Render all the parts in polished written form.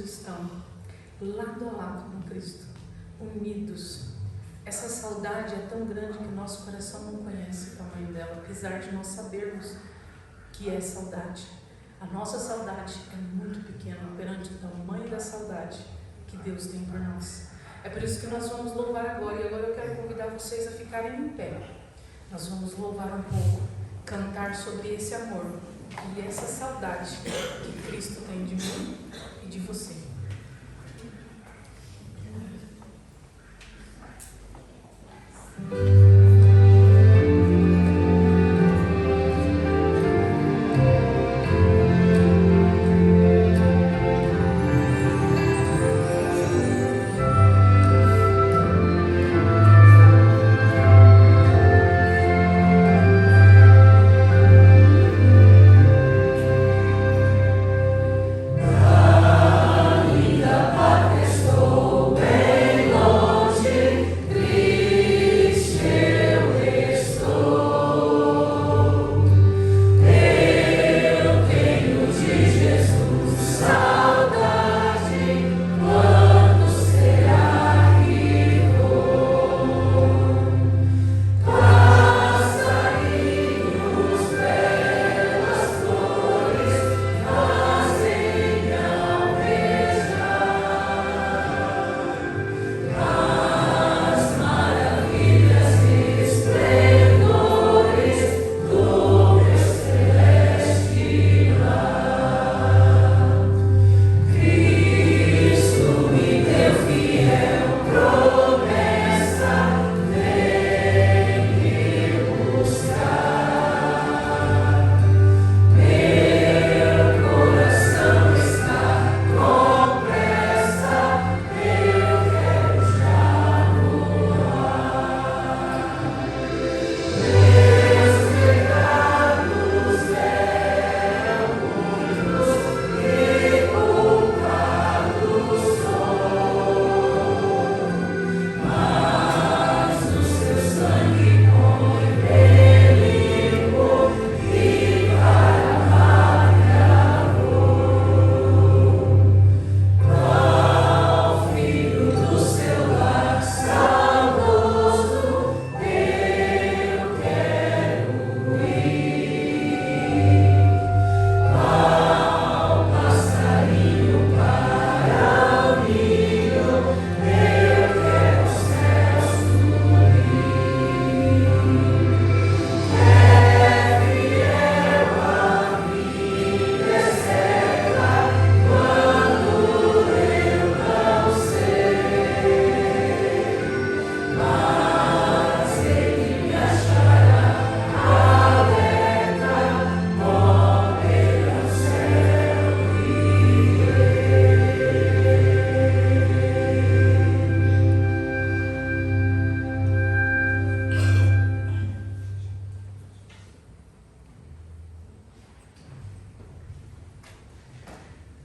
estão lado a lado com Cristo, unidos. Essa saudade é tão grande que o nosso coração não conhece o tamanho dela, apesar de nós sabermos que é saudade. A nossa saudade é muito pequena perante o tamanho da saudade que Deus tem por nós. É por isso que nós vamos louvar agora, e agora eu quero convidar vocês a ficarem em pé. Nós vamos louvar um pouco, cantar sobre esse amor e essa saudade que Cristo tem de mim e de você.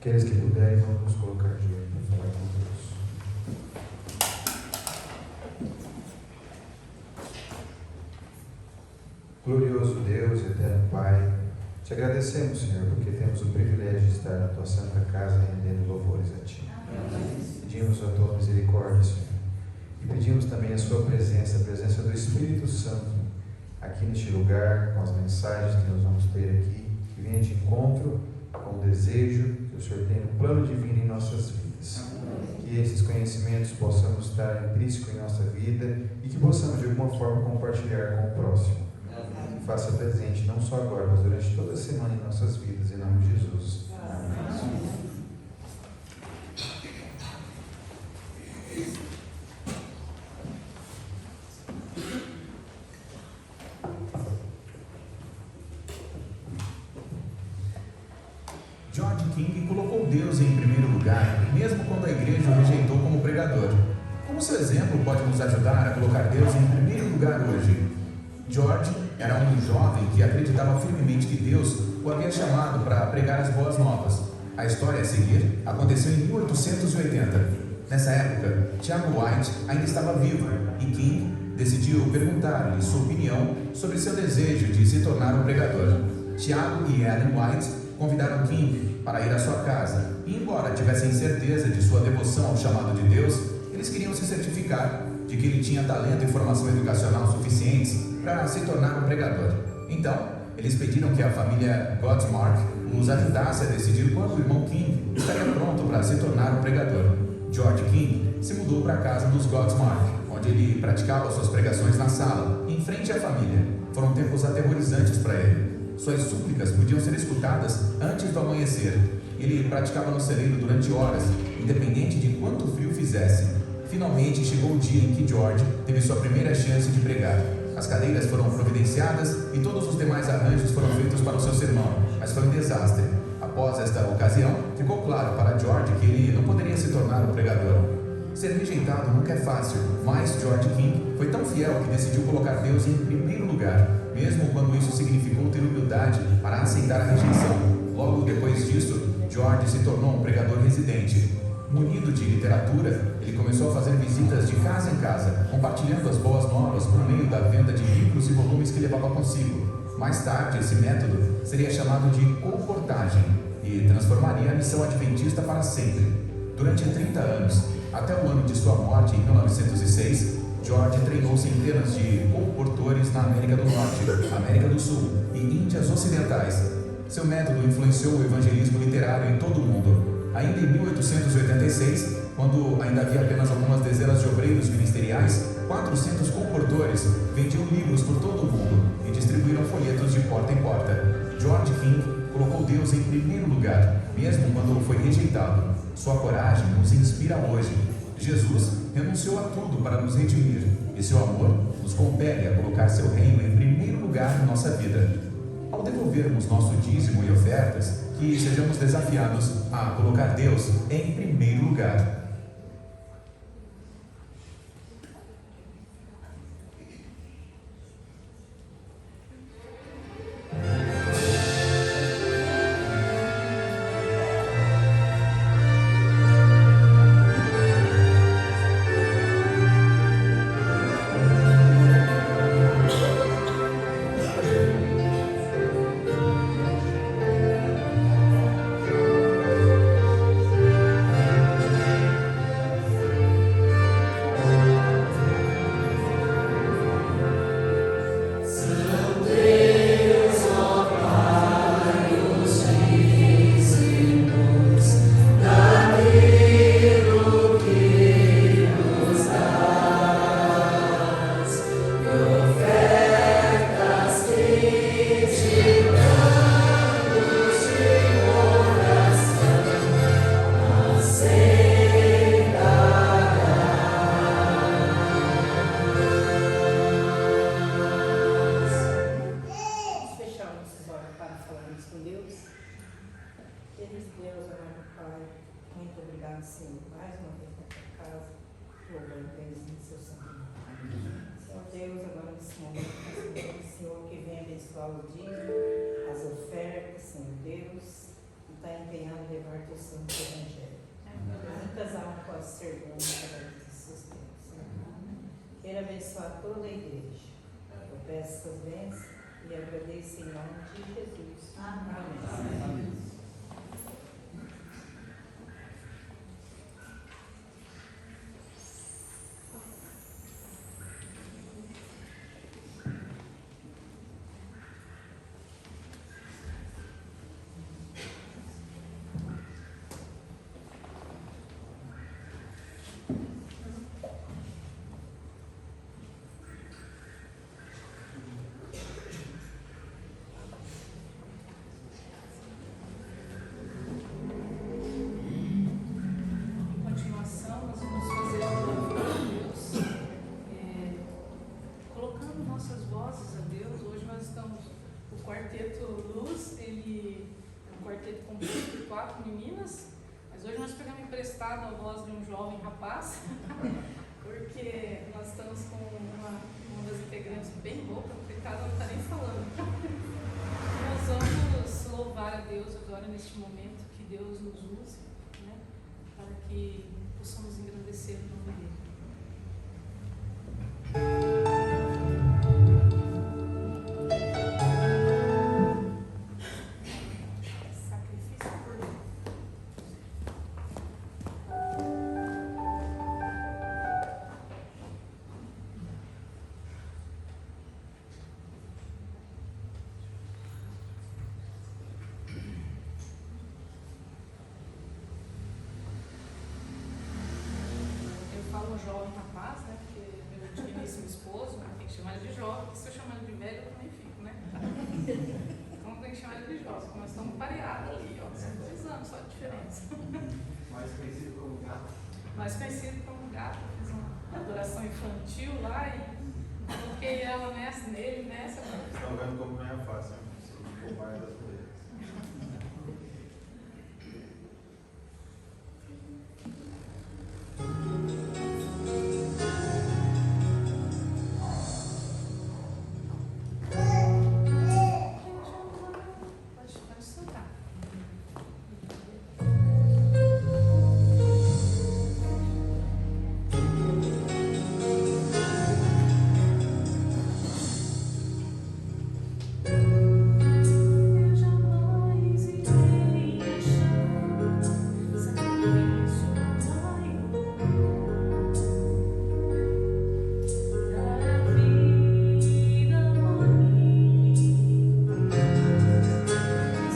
Aqueles que puderem, vamos nos colocar de joelho para falar com Deus. Glorioso Deus, eterno Pai, te agradecemos, Senhor, porque temos o privilégio de estar na tua santa casa rendendo louvores a Ti. Pedimos a tua misericórdia, Senhor, e pedimos também a sua presença, a presença do Espírito Santo aqui neste lugar, com as mensagens que nós vamos ter aqui, que venha de encontro com o desejo que o Senhor tem no plano divino em nossas vidas. Que esses conhecimentos possamos estar intrínsecos em nossa vida e que possamos de alguma forma compartilhar com o próximo. Faça presente não só agora, mas durante toda a semana em nossas vidas, em nome de Jesus. Amém. George King colocou Deus em primeiro lugar, mesmo quando a igreja o rejeitou como pregador. Como seu exemplo pode nos ajudar a colocar Deus em primeiro lugar hoje? George era um jovem que acreditava firmemente que Deus o havia chamado para pregar as boas novas. A história a seguir aconteceu em 1880. Nessa época, Tiago White ainda estava vivo e King decidiu perguntar-lhe sua opinião sobre seu desejo de se tornar um pregador. Tiago e Ellen White convidaram King para ir à sua casa. E embora tivessem certeza de sua devoção ao chamado de Deus, eles queriam se certificar de que ele tinha talento e formação educacional suficientes para se tornar um pregador. Então, eles pediram que a família Godsmark os ajudasse a decidir quando o irmão King estaria pronto para se tornar um pregador. George King se mudou para a casa dos Godsmark, onde ele praticava suas pregações na sala, em frente à família. Foram tempos aterrorizantes para ele. Suas súplicas podiam ser escutadas antes do amanhecer. Ele praticava no celeiro durante horas, independente de quanto frio fizesse. Finalmente chegou o dia em que George teve sua primeira chance de pregar. As cadeiras foram providenciadas e todos os demais arranjos foram feitos para o seu sermão, mas foi um desastre. Após esta ocasião, ficou claro para George que ele não poderia se tornar um pregador. Ser rejeitado nunca é fácil, mas George King foi tão fiel que decidiu colocar Deus em primeiro lugar, mesmo quando isso significou ter humildade para aceitar a rejeição. Logo depois disso, George se tornou um pregador residente. Munido de literatura, ele começou a fazer visitas de casa em casa, compartilhando as boas novas por meio da venda de livros e volumes que levava consigo. Mais tarde, esse método seria chamado de colportagem e transformaria a missão adventista para sempre. Durante 30 anos, até o ano de sua morte, em 1906, George treinou centenas de colportores na América do Norte, América do Sul e Índias Ocidentais. Seu método influenciou o evangelismo literário em todo o mundo. Ainda em 1886, quando ainda havia apenas algumas dezenas de obreiros ministeriais, 400 colportores vendiam livros por todo o mundo e distribuíram folhetos de porta em porta. George King colocou Deus em primeiro lugar, mesmo quando foi rejeitado. Sua coragem nos inspira hoje. Jesus renunciou a tudo para nos redimir, e seu amor nos compele a colocar seu reino em primeiro lugar em nossa vida. Ao devolvermos nosso dízimo e ofertas, que sejamos desafiados a colocar Deus em primeiro lugar. Abençoar toda a igreja. Eu peço suas bênçãos e agradeço em nome de Jesus. Amém. Amém. A voz de um jovem rapaz, porque nós estamos com uma das integrantes bem rouca, porque cada não está nem falando. Nós vamos louvar a Deus agora neste momento, que Deus nos use, né, para que possamos engrandecer o nome dele. Sacrifício por Deus. jovem rapaz, né? Porque meu digníssimo esposo, né, tem que chamar ele de jovem, porque se eu chamar ele de velho, eu também fico, né? Então tem que chamar ele de jovem. Nós estamos pareados ali, ó. São 2 anos só de diferença. Mais conhecido como gato. Mais conhecido como gato. Eu fiz uma adoração infantil lá e coloquei ela nele, nessa. Estão vendo como não é fácil, né? O mais das mulheres. Pode soltar. Eu jamais irei deixar sacrifício dar a vida por mim,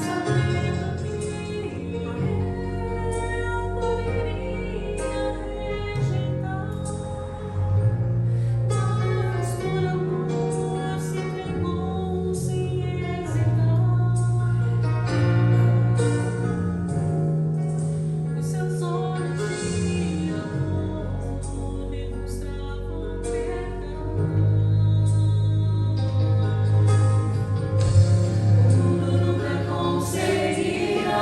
sabendo que eu poderia rejeitar, mas por amor se entregou sem hesitar. Os seus olhos de amor demonstravam perdão. O mundo nunca conseguirá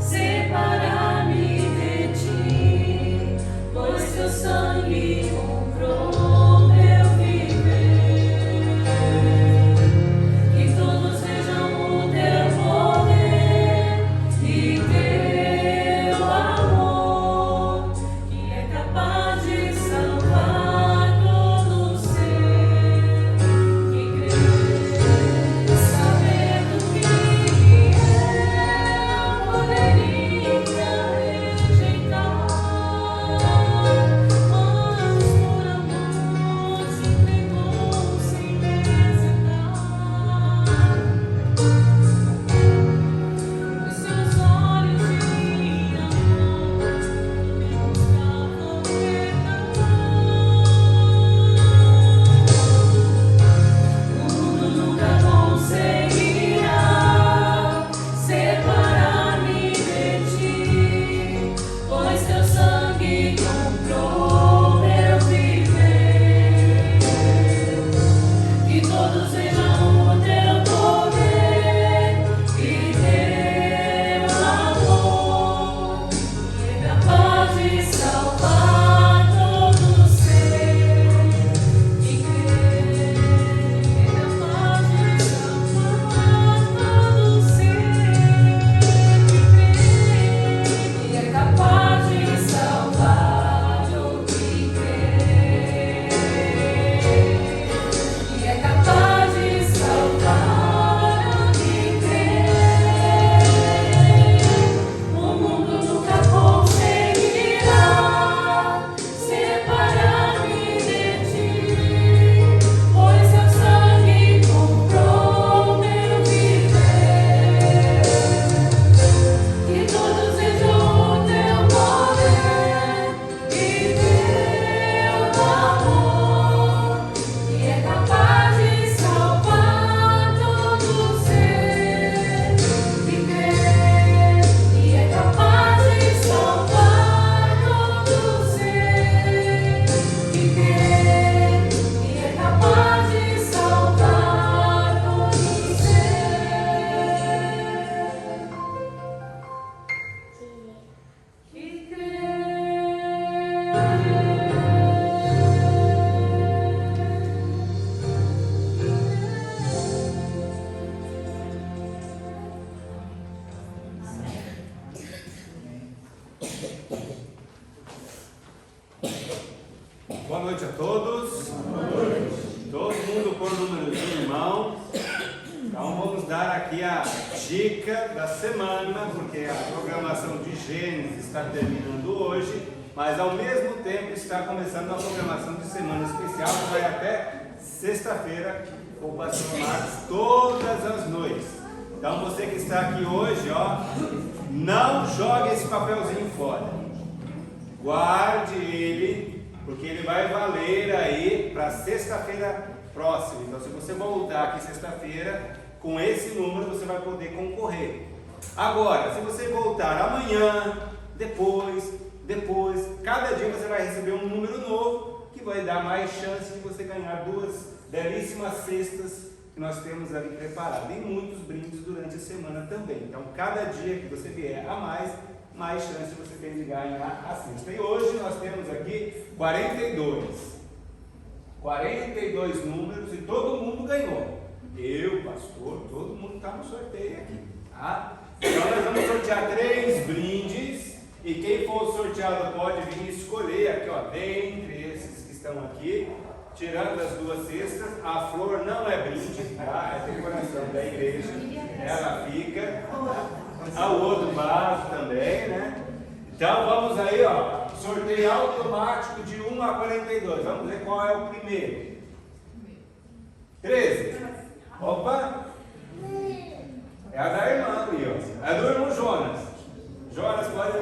separar-me de ti, pois teu sangue comprou meu viver. Que todos vejam o teu poder e teu amor, que é capaz de salvar todo ser que crê, sabendo que eu poderia rejeitar, mas por amor se entregou sem hesitar. Os seus olhos de amor demonstravam perdão. O mundo nunca conseguirá separar-me de ti, pois teu sangue comprou meu viver. Que todos vejam o teu poder e teu amor, que é capaz de salvar todo ser que crê, que é capaz de salvar todo ser que crê, que é capaz de salvar o que crê. E é capaz de salvar o que crê. O mundo nunca conseguirá separar-me de ti, pois teu sangue comprou meu viver. Que todos vejam o teu poder e teu amor, que é capaz de salvar todo ser que crê, e é capaz de salvar todo ser que crê, e é capaz de salvar todo ser que crê. Boa noite a todos. Todo mundo por número de irmão. Então vamos dar aqui a dica da semana, porque a programação de Gênesis está terminando hoje, mas ao mesmo tempo está começando a programação de semana especial, que vai até sexta-feira com o pastor Marcos todas as noites. Então você que está aqui hoje, ó, não jogue esse papelzinho fora. Guarde ele porque ele vai valer aí para sexta-feira próxima. Então, se você voltar aqui sexta-feira com esse número, você vai poder concorrer. Agora, se você voltar amanhã, depois, cada dia você vai receber um número novo que vai dar mais chance de você ganhar 2 belíssimas cestas que nós temos ali preparadas e muitos brindes durante a semana também. Então, cada dia que você vier a mais chance você tem de ganhar a cesta. E hoje nós temos aqui 42 números e todo mundo ganhou. Eu, pastor, todo mundo está no sorteio aqui, tá? Então nós vamos sortear 3 brindes e quem for sorteado pode vir escolher aqui, ó, dentre esses que estão aqui, tirando as 2 cestas. A flor não é brinde, tá? É decoração da igreja, ela fica, tá? O outro vaso também, né? Então vamos aí, ó, sorteio automático de 1 a 42. Vamos ver qual é o primeiro. 13. Opa! É a da irmã ali, ó. É do irmão Jonas. Jonas pode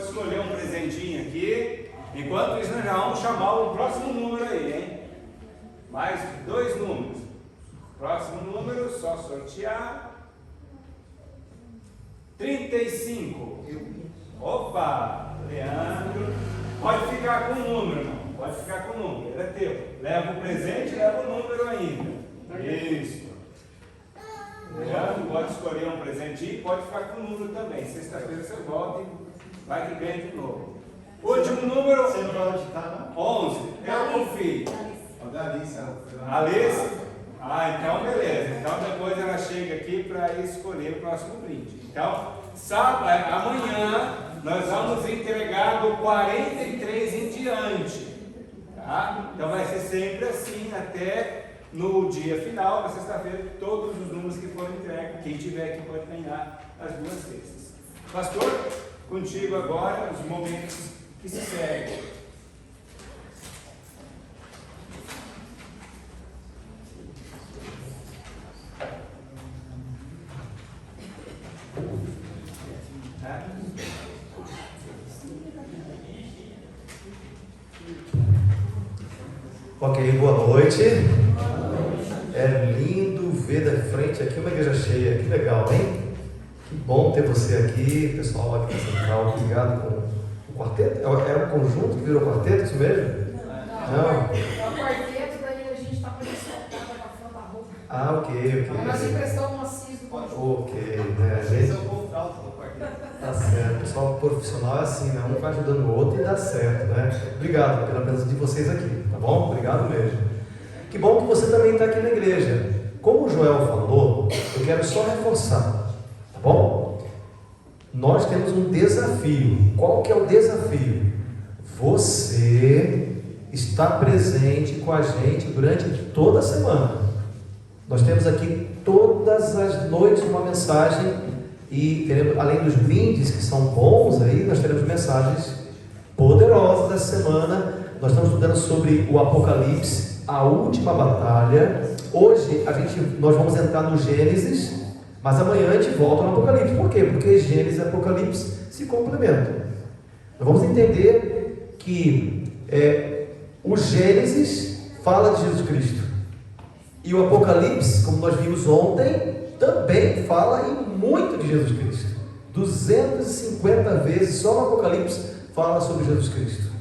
escolher um presentinho aqui. Enquanto isso, nós já vamos chamar o próximo número aí, hein? Mais 2 números. Próximo número, só sortear. 35. Opa! Leandro. Pode ficar com o número, não. Pode ficar com o número. Ele é teu. Leva o presente, leva o número ainda. Isso. Leandro, pode escolher um presentinho, pode ficar com o número também. Sexta-feira você volta e vai que ganha de novo. Último número. Você não vai digitar, não? 11. Eu confio. Alice? Então beleza. Então depois ela chega aqui para escolher o próximo brinde. Então, amanhã nós vamos entregar do 43 em diante. Tá? Então vai ser sempre assim até no dia final, na sexta-feira, todos os números que forem entregues, quem tiver aqui pode ganhar as 2 cestas. Pastor, contigo agora os momentos que se seguem. Ok, boa noite. É lindo ver da frente aqui uma igreja cheia. Que legal, hein? Que bom ter você aqui, pessoal aqui na Central. Obrigado com o quarteto. É um conjunto que virou quarteto, isso mesmo? Não. É o quarteto, daí a gente está por isso, está abafando a roupa. Ah, ok. Nós emprestamos uma CIS do conjunto. Ok, né? Esse é o contrato do quarteto. Tá certo. O pessoal profissional é assim, né? Um vai ajudando o outro e dá certo, né? Obrigado pela presença de vocês aqui, tá bom? Obrigado mesmo. Que bom que você também está aqui na igreja. Como o Joel falou, eu quero só reforçar, tá bom? Nós temos um desafio. Qual que é o desafio? Você está presente com a gente durante toda a semana. Nós temos aqui todas as noites uma mensagem e teremos, além dos brindes que são bons aí, nós teremos mensagens poderosas dessa semana. Nós estamos estudando sobre o Apocalipse, a última batalha. Hoje nós vamos entrar no Gênesis, mas amanhã a gente volta no Apocalipse. Por quê? Porque Gênesis e Apocalipse se complementam. Nós vamos entender que o Gênesis fala de Jesus Cristo e o Apocalipse, como nós vimos ontem, também fala muito de Jesus Cristo. 250 vezes só no Apocalipse fala sobre Jesus Cristo.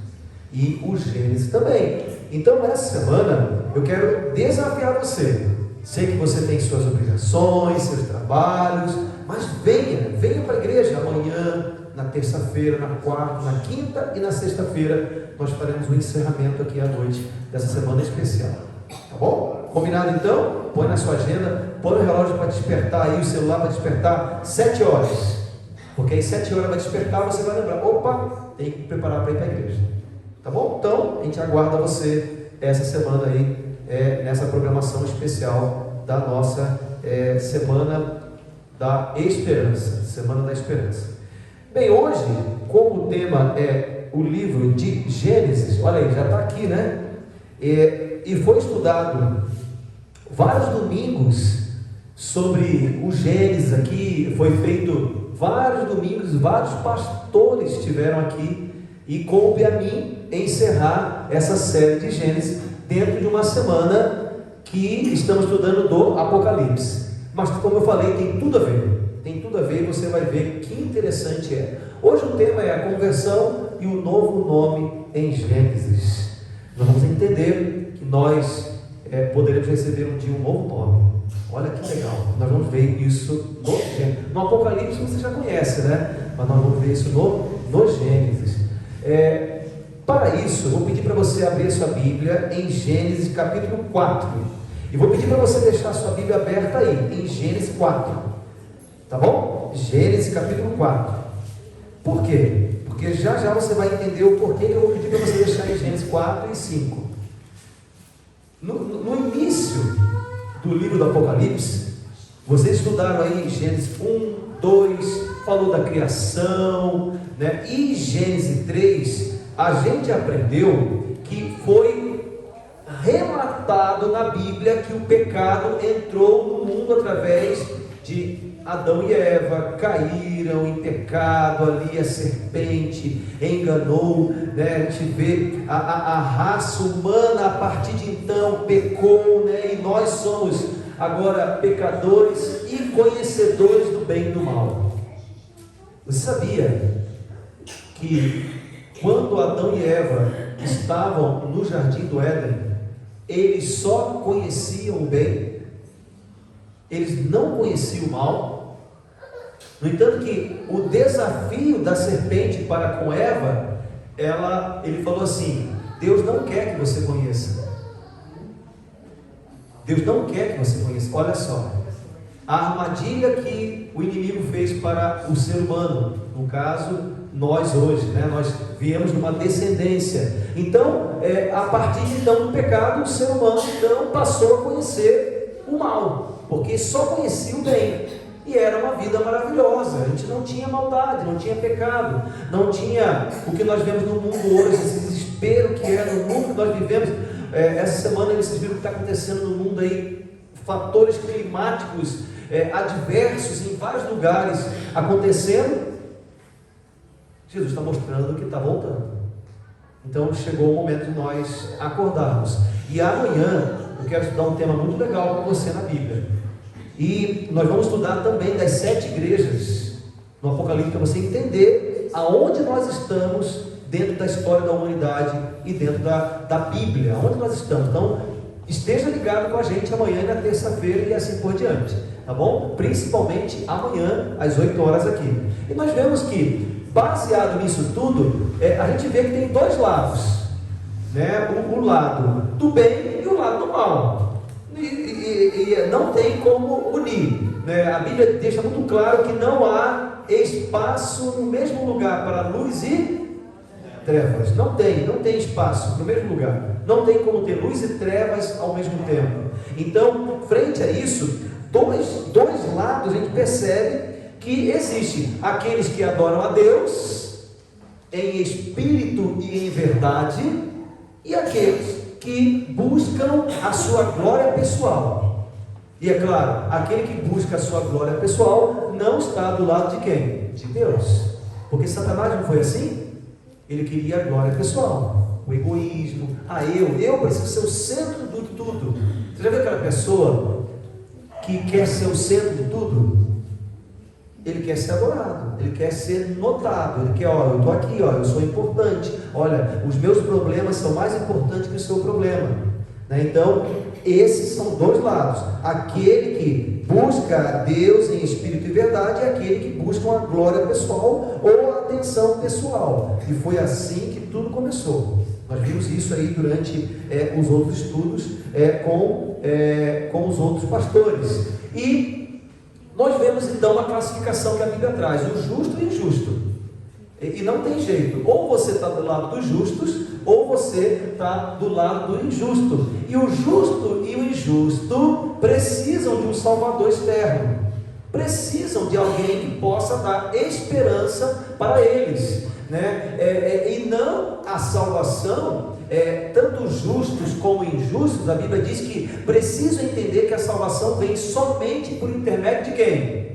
E o Gênesis também. Então, essa semana, eu quero desafiar você. Sei que você tem suas obrigações, seus trabalhos, mas venha para a igreja amanhã, na terça-feira, na quarta, na quinta e na sexta-feira. Nós faremos o encerramento aqui à noite dessa semana especial. Tá bom? Combinado então? Põe na sua agenda, põe o relógio para despertar aí, o celular para despertar 7 horas. Porque aí 7 horas vai despertar, você vai lembrar, opa, tem que preparar para ir para a igreja. Tá bom? Então, a gente aguarda você essa semana aí, nessa programação especial da nossa Semana da Esperança. Semana da Esperança. Bem, hoje, como o tema é o livro de Gênesis, olha aí, já está aqui, né? E foi estudado vários domingos sobre o Gênesis aqui, foi feito vários domingos, vários pastores estiveram aqui E coube a mim encerrar essa série de Gênesis dentro de uma semana que estamos estudando do Apocalipse. Mas como eu falei, tem tudo a ver. Tem tudo a ver e você vai ver que interessante é. Hoje o tema é a conversão e o novo nome em Gênesis. Nós vamos entender que nós poderemos receber um dia um novo nome. Olha que legal. Nós vamos ver isso no Gênesis. No Apocalipse você já conhece, né? Mas nós vamos ver isso no Gênesis. Para isso, eu vou pedir para você abrir a sua Bíblia em Gênesis capítulo 4. E vou pedir para você deixar a sua Bíblia aberta aí, em Gênesis 4. Tá bom? Gênesis capítulo 4. Por quê? Porque já já você vai entender o porquê que eu vou pedir para você deixar em Gênesis 4 e 5. No início do livro do Apocalipse, vocês estudaram aí Gênesis 1, 2, falou da criação, né? E Gênesis 3, a gente aprendeu que foi relatado na Bíblia que o pecado entrou no mundo através de Adão e Eva, caíram em pecado ali, a serpente enganou, né? A gente vê a raça humana a partir de então pecou, né? E nós somos agora pecadores e conhecedores do bem e do mal. Você sabia que quando Adão e Eva estavam no jardim do Éden, eles só conheciam o bem, eles não conheciam o mal? No entanto que o desafio da serpente para com Eva, ele falou assim: Deus não quer que você conheça. Deus não quer que você conheça. Olha só, a armadilha que o inimigo fez para o ser humano, no caso, nós hoje, né? Nós viemos de uma descendência. Então, a partir de então do pecado, o ser humano então passou a conhecer o mal, porque só conhecia o bem. E era uma vida maravilhosa, a gente não tinha maldade, não tinha pecado, não tinha o que nós vemos no mundo hoje, esse desespero que é no mundo que nós vivemos. Essa semana vocês viram o que está acontecendo no mundo aí, fatores climáticos adversos em vários lugares acontecendo. Jesus está mostrando que está voltando. Então chegou o momento de nós acordarmos. E amanhã eu quero estudar um tema muito legal com você na Bíblia. E nós vamos estudar também das 7 igrejas no Apocalipse, para você entender aonde nós estamos dentro da história da humanidade e dentro da Bíblia, aonde nós estamos. Então, esteja ligado com a gente amanhã e na terça-feira e assim por diante, tá bom? Principalmente amanhã, às 8 horas aqui. E nós vemos que, baseado nisso tudo, a gente vê que tem 2 lados, né? O lado do bem e o lado do mal. E não tem como unir, né? A Bíblia deixa muito claro que não há espaço no mesmo lugar para luz e trevas. Não tem espaço no mesmo lugar. Não tem como ter luz e trevas ao mesmo tempo. Então, frente a isso, dois lados a gente percebe que existe aqueles que adoram a Deus em espírito e em verdade, e aqueles que buscam a sua glória pessoal. E é claro, aquele que busca a sua glória pessoal não está do lado de quem? De Deus. Porque Satanás não foi assim? Ele queria a glória pessoal, o egoísmo. Eu preciso ser o centro de tudo. Você já viu aquela pessoa que quer ser o centro de tudo? Ele quer ser adorado, ele quer ser notado, ele quer, eu estou aqui, eu sou importante, olha, os meus problemas são mais importantes que o seu problema, né? Então, esses são 2 lados, aquele que busca a Deus em espírito e verdade, e aquele que busca a glória pessoal ou a atenção pessoal, e foi assim que tudo começou. Nós vimos isso aí durante os outros estudos com os outros pastores, e nós vemos então a classificação que a Bíblia traz, o justo e o injusto. E não tem jeito, ou você está do lado dos justos, ou você está do lado do injusto. E o justo e o injusto precisam de um Salvador externo, precisam de alguém que possa dar esperança para eles, né? E não a salvação, tanto justos como injustos, a Bíblia diz que precisam entender que a salvação vem somente por intermédio de quem?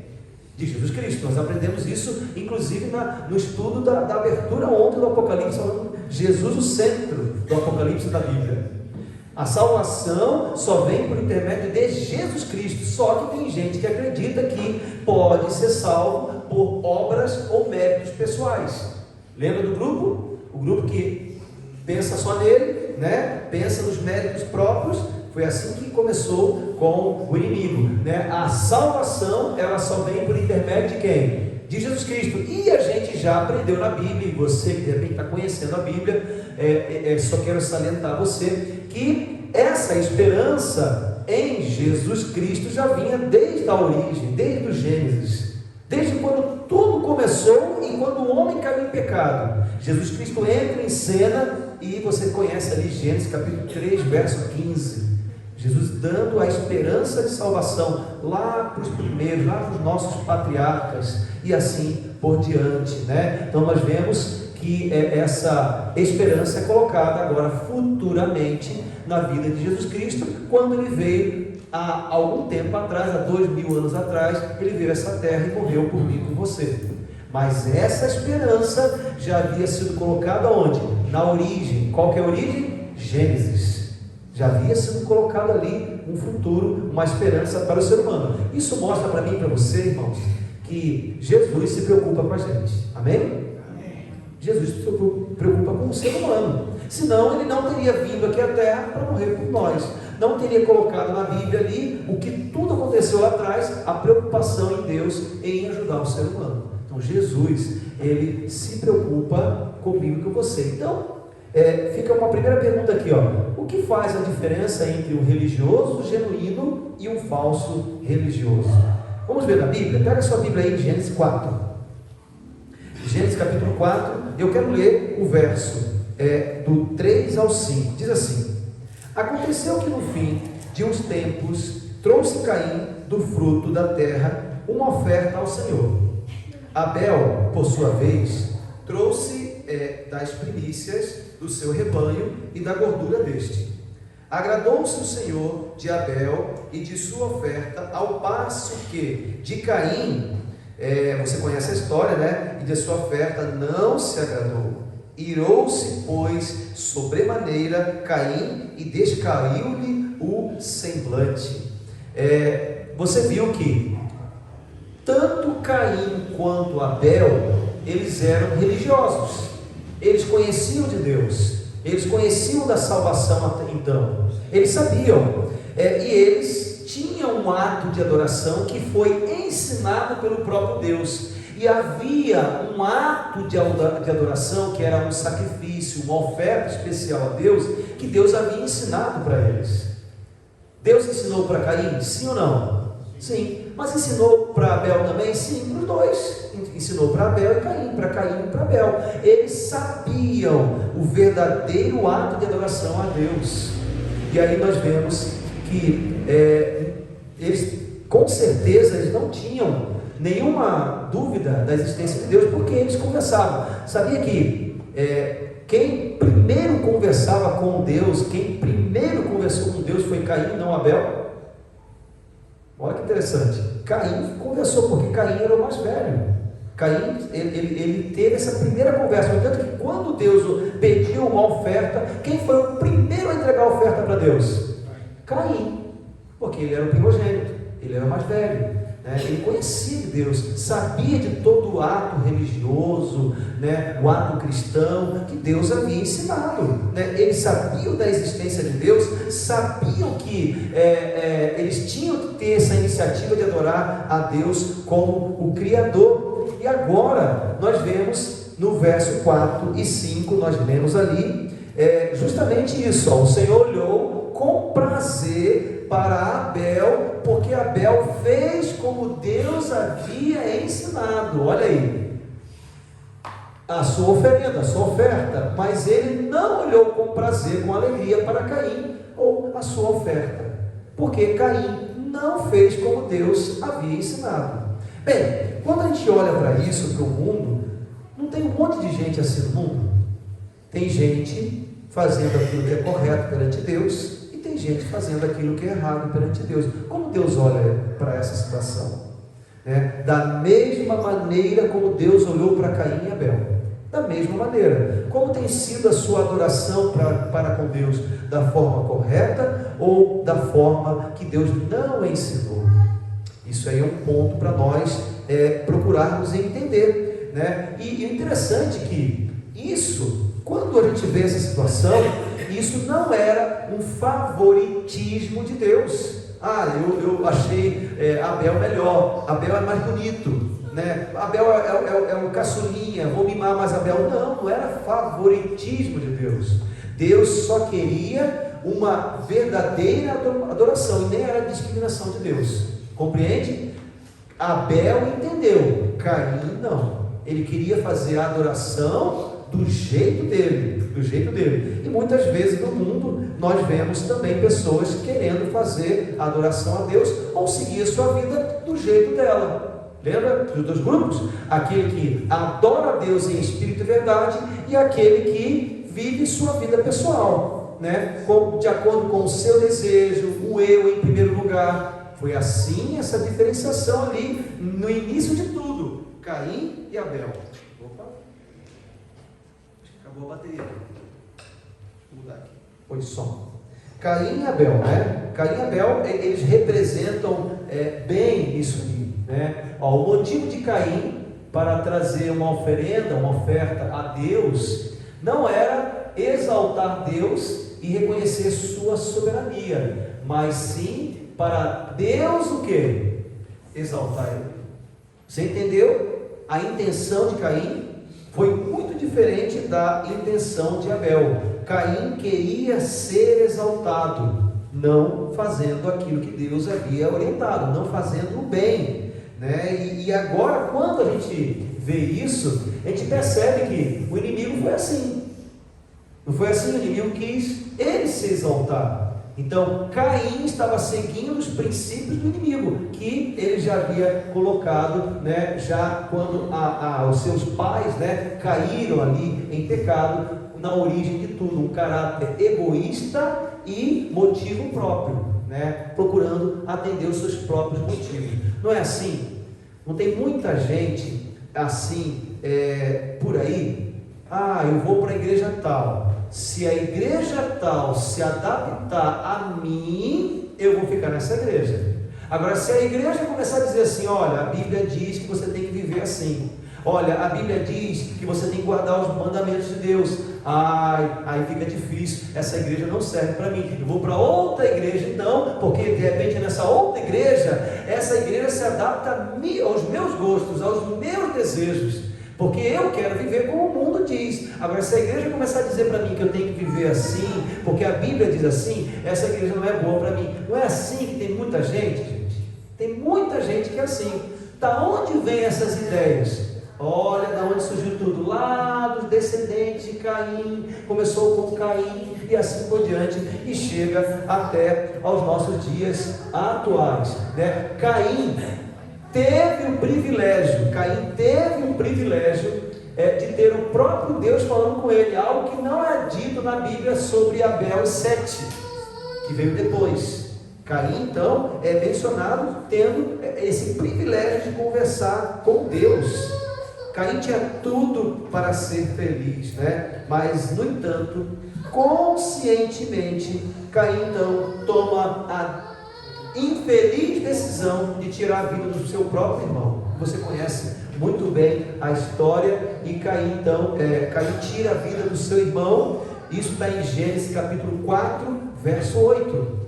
de Jesus Cristo. Nós aprendemos isso, inclusive, no estudo da abertura ontem do Apocalipse, falando Jesus o centro do Apocalipse da Bíblia. A salvação só vem por intermédio de Jesus Cristo, só que tem gente que acredita que pode ser salvo por obras ou méritos pessoais. Lembra do grupo? O grupo que pensa só nele, né? Pensa nos méritos próprios. Foi assim que começou com o inimigo, né? A salvação, ela só vem por intermédio de quem? De Jesus Cristo. E a gente já aprendeu na Bíblia, e você que de repente está conhecendo a Bíblia, só quero salientar a você que essa esperança em Jesus Cristo já vinha desde a origem, desde o Gênesis, desde quando tudo começou e quando o homem caiu em pecado. Jesus Cristo entra em cena e você conhece ali Gênesis capítulo 3, verso 15. Jesus dando a esperança de salvação lá para os primeiros, lá para os nossos patriarcas e assim por diante, né? Então nós vemos que essa esperança é colocada agora futuramente na vida de Jesus Cristo, quando ele veio há algum tempo atrás, há 2000 anos atrás, ele veio a essa terra e morreu por mim e por você. Mas essa esperança já havia sido colocada onde? Na origem. Qual que é a origem? Gênesis. Já havia sido colocado ali um futuro, uma esperança para o ser humano. Isso mostra para mim e para você, irmãos, que Jesus se preocupa com a gente. Amém? Amém. Jesus se preocupa com o ser humano. Senão ele não teria vindo aqui à terra para morrer por nós. Não teria colocado na Bíblia ali o que tudo aconteceu lá atrás, a preocupação em Deus em ajudar o ser humano. Então Jesus, ele se preocupa comigo e com você. Então, fica uma primeira pergunta aqui, ó. O que faz a diferença entre um religioso genuíno e um falso religioso? Vamos ver na Bíblia? Pega a sua Bíblia aí em Gênesis 4. Gênesis capítulo 4, eu quero ler o verso do 3 ao 5. Diz assim: aconteceu que no fim de uns tempos trouxe Caim do fruto da terra uma oferta ao Senhor. Abel, por sua vez, trouxe das primícias do seu rebanho e da gordura deste. Agradou-se o Senhor de Abel e de sua oferta, ao passo que de Caim, você conhece a história, né? E de sua oferta não se agradou. Irou-se, pois, sobremaneira Caim e descaiu-lhe o semblante. Você viu que tanto Caim quanto Abel, eles eram religiosos. Eles conheciam de Deus, eles conheciam da salvação até então, eles sabiam, e eles tinham um ato de adoração que foi ensinado pelo próprio Deus, e havia um ato de adoração que era um sacrifício, uma oferta especial a Deus, que Deus havia ensinado para eles. Deus ensinou para Caim? Sim ou não? Sim. Mas ensinou para Abel também? Sim, para os dois. Ensinou para Abel e Caim, para Caim e para Abel. Eles sabiam o verdadeiro ato de adoração a Deus. E aí nós vemos que eles, com certeza, eles não tinham nenhuma dúvida da existência de Deus, porque eles conversavam. Sabia que quem primeiro conversava com Deus, quem primeiro conversou com Deus foi Caim, não Abel? Olha que interessante. Caim conversou, porque Caim era o mais velho. Caim, ele teve essa primeira conversa. No entanto, que quando Deus pediu uma oferta, quem foi o primeiro a entregar a oferta para Deus? Caim, porque ele era o primogênito, ele era o mais velho, né? Ele conhecia de Deus, sabia de todo o ato religioso, né? O ato cristão que Deus havia ensinado, né? Eles sabiam da existência de Deus, sabiam que eles tinham que ter essa iniciativa de adorar a Deus como o Criador. E agora nós vemos no verso 4 e 5, nós lemos ali justamente isso, ó. O Senhor olhou com prazer para Abel, porque Abel fez como Deus havia ensinado. Olha aí, a sua oferenda, a sua oferta, mas ele não olhou com prazer, com alegria para Caim ou a sua oferta, porque Caim não fez como Deus havia ensinado. Bem, quando a gente olha para isso, para o mundo, não tem um monte de gente assim no mundo? Tem gente fazendo aquilo que é correto perante Deus e tem gente fazendo aquilo que é errado perante Deus. Como Deus olha para essa situação? né? Da mesma maneira como Deus olhou para Caim e Abel. Da mesma maneira. Como tem sido a sua adoração para com Deus? Da forma correta ou da forma que Deus não ensinou? Isso aí é um ponto para nós procurarmos entender, né? E o interessante é que isso, quando a gente vê essa situação, isso não era um favoritismo de Deus. Eu achei Abel melhor, Abel é mais bonito, né? Abel é um caçulinha, vou mimar mais Abel. Não era favoritismo de Deus. Deus só queria uma verdadeira adoração, e nem era discriminação de Deus. Compreende? Abel entendeu, Caim não. Ele queria fazer a adoração do jeito dele. E muitas vezes no mundo nós vemos também pessoas querendo fazer a adoração a Deus ou seguir a sua vida do jeito dela. Lembra dos dois grupos? Aquele que adora a Deus em espírito e verdade e aquele que vive sua vida pessoal, né? De acordo com o seu desejo, o eu em primeiro lugar. Foi assim essa diferenciação ali no início de tudo, Caim e Abel. Opa, acho que acabou a bateria. Vou mudar aqui. Foi som. Caim e Abel, né? Caim e Abel, eles representam bem isso aqui, né? O motivo de Caim para trazer uma oferenda, uma oferta a Deus, não era exaltar Deus e reconhecer sua soberania, mas sim para Deus o quê? Exaltar Ele. Você entendeu? A intenção de Caim foi muito diferente da intenção de Abel. Caim queria ser exaltado, não fazendo aquilo que Deus havia orientado, não fazendo o bem, né? E agora, quando a gente vê isso, a gente percebe que o inimigo foi assim. Não foi assim? O inimigo quis ele se exaltar. Então, Caim estava seguindo os princípios do inimigo, que ele já havia colocado, né, já quando os seus pais, né, caíram ali em pecado, na origem de tudo, um caráter egoísta e motivo próprio, né, procurando atender os seus próprios motivos. Não é assim? Não tem muita gente assim por aí? Eu vou para a igreja tal. Se a igreja tal se adaptar a mim, eu vou ficar nessa igreja. Agora, se a igreja começar a dizer assim, olha, a Bíblia diz que você tem que viver assim, olha, a Bíblia diz que você tem que guardar os mandamentos de Deus, aí fica difícil, essa igreja não serve para mim, eu vou para outra igreja então, porque de repente nessa outra igreja, essa igreja se adapta aos meus gostos, aos meus desejos, porque eu quero viver como o mundo diz. Agora, se a igreja começar a dizer para mim que eu tenho que viver assim, porque a Bíblia diz assim, essa igreja não é boa para mim. Não é assim que tem muita gente? Tem muita gente que é assim. Da onde vem essas ideias? Olha, da onde surgiu tudo? Lá dos descendentes de Caim. Começou com Caim e assim por diante, e chega até aos nossos dias atuais, né? Caim teve o privilégio de ter o próprio Deus falando com ele, algo que não é dito na Bíblia sobre Abel e Sete, que veio depois. Caim, então, é mencionado tendo esse privilégio de conversar com Deus. Caim tinha tudo para ser feliz, né? Mas, no entanto, conscientemente, Caim, então, toma a infeliz decisão de tirar a vida do seu próprio irmão. Você conhece muito bem a história. E Caim, então, Caim tira a vida do seu irmão. Isso está em Gênesis capítulo 4, verso 8.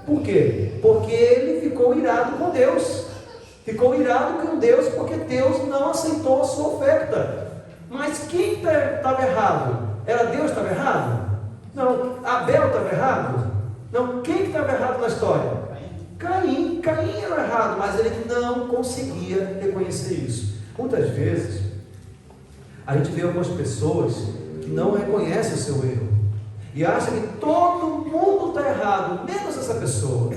Por quê? Porque ele ficou irado com Deus. Ficou irado com Deus porque Deus não aceitou a sua oferta. Mas quem estava errado? Era Deus que estava errado? Não. Abel estava errado? Não. Quem estava errado na história? Caim era errado, mas ele não conseguia reconhecer isso. Muitas vezes, a gente vê algumas pessoas que não reconhecem o seu erro e acham que todo mundo está errado, menos essa pessoa.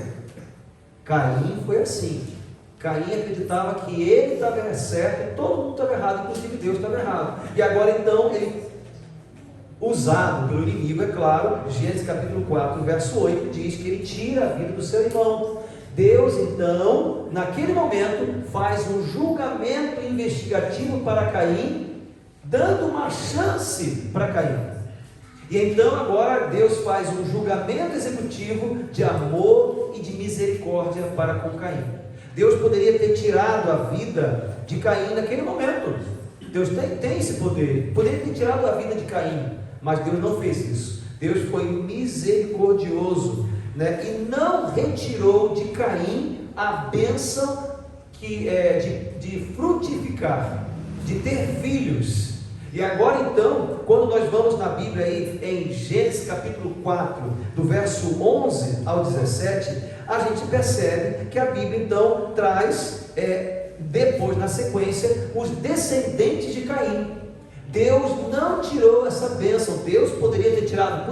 Caim foi assim. Caim acreditava que ele estava certo e todo mundo estava errado, inclusive Deus estava errado. E agora então ele, usado pelo inimigo, é claro, Gênesis capítulo 4, verso 8, diz que ele tira a vida do seu irmão. Deus então, naquele momento, faz um julgamento investigativo para Caim, dando uma chance para Caim. E então agora Deus faz um julgamento executivo de amor e de misericórdia para com Caim. Deus poderia ter tirado a vida de Caim naquele momento. Deus tem esse poder, poderia ter tirado a vida de Caim, mas Deus não fez isso. Deus foi misericordioso, né? E não retirou de Caim a bênção de frutificar, de ter filhos. E agora então, quando nós vamos na Bíblia aí, em Gênesis capítulo 4, do verso 11 ao 17, a gente percebe que a Bíblia então traz, depois na sequência, os descendentes de Caim. Deus não tirou essa bênção. Deus poderia ter tirado,